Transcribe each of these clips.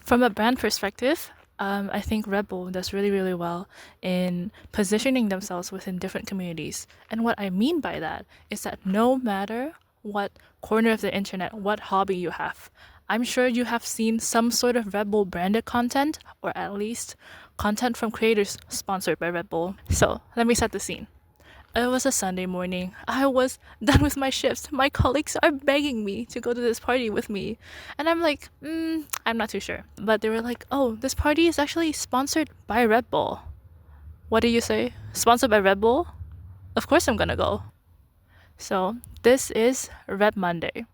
From a brand perspective, I think Red Bull does really, really well in positioning themselves within different communities. And what I mean by that is that no matter what corner of the internet, what hobby you have, I'm sure you have seen some sort of Red Bull branded content, or at least content from creators sponsored by Red Bull. So let me set the scene. It was a Sunday morning. I was done with my shifts. My colleagues are begging me to go to this party with me. And I'm like, I'm not too sure. But they were like, oh, this party is actually sponsored by Red Bull. What do you say? Sponsored by Red Bull? Of course I'm gonna go. So this is Red Monday.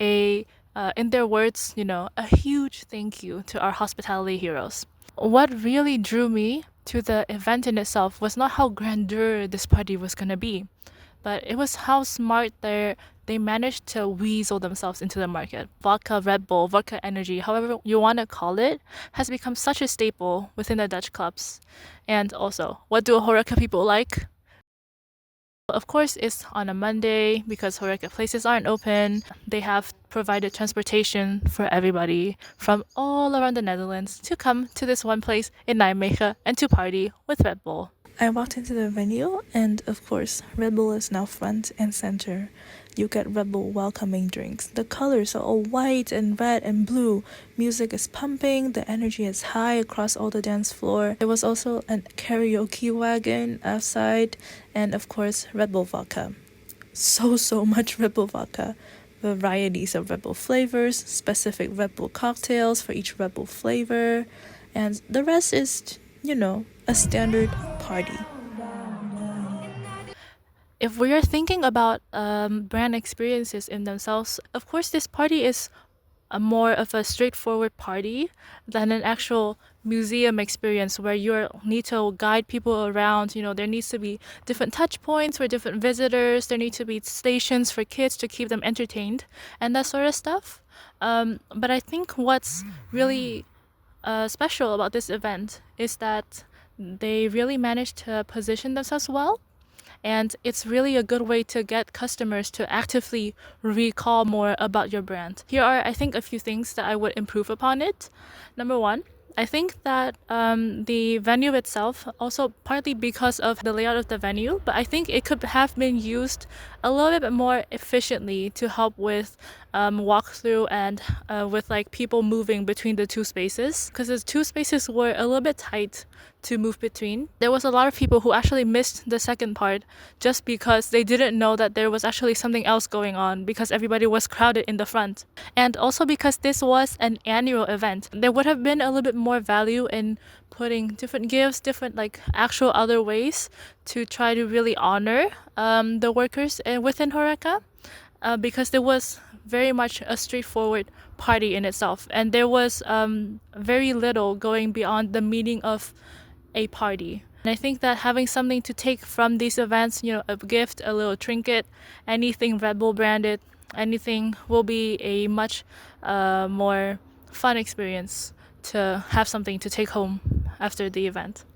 In their words, a huge thank you to our hospitality heroes. What really drew me to the event in itself was not how grandeur this party was gonna be, but it was how smart they managed to weasel themselves into the market. Vodka Red Bull, vodka energy, however you want to call it, has become such a staple within the Dutch clubs. And also, what do Horeca people like? Of course, it's on a Monday because Horeca places aren't open. They have provided transportation for everybody from all around the Netherlands to come to this one place in Nijmegen and to party with Red Bull. I walked into the venue, and of course, Red Bull is now front and center. You get Red Bull welcoming drinks. The colors are all white and red and blue. Music is pumping, the energy is high across all the dance floor. There was also a karaoke wagon outside, and of course, Red Bull vodka. So much Red Bull vodka. Varieties of Red Bull flavors, specific Red Bull cocktails for each Red Bull flavor, and the rest is, a standard party. If we are thinking about brand experiences in themselves, of course, this party is a more of a straightforward party than an actual museum experience where you need to guide people around. There needs to be different touch points for different visitors. There need to be stations for kids to keep them entertained and that sort of stuff. But I think what's really special about this event is that they really managed to position themselves well. And it's really a good way to get customers to actively recall more about your brand. Here are, I think, a few things that I would improve upon it. Number one, I think that the venue itself, also partly because of the layout of the venue, but I think it could have been used a little bit more efficiently to help with walkthrough and with like people moving between the two spaces, because the two spaces were a little bit tight to move between. There was a lot of people who actually missed the second part just because they didn't know that there was actually something else going on because everybody was crowded in the front. And also because this was an annual event, there would have been a little bit more value in putting different gifts, different like actual other ways to try to really honor the workers within Horeca, because there was very much a straightforward party in itself, and there was very little going beyond the meaning of a party. And I think that having something to take from these events, a gift, a little trinket, anything Red Bull branded, anything will be a much more fun experience to have something to take home after the event.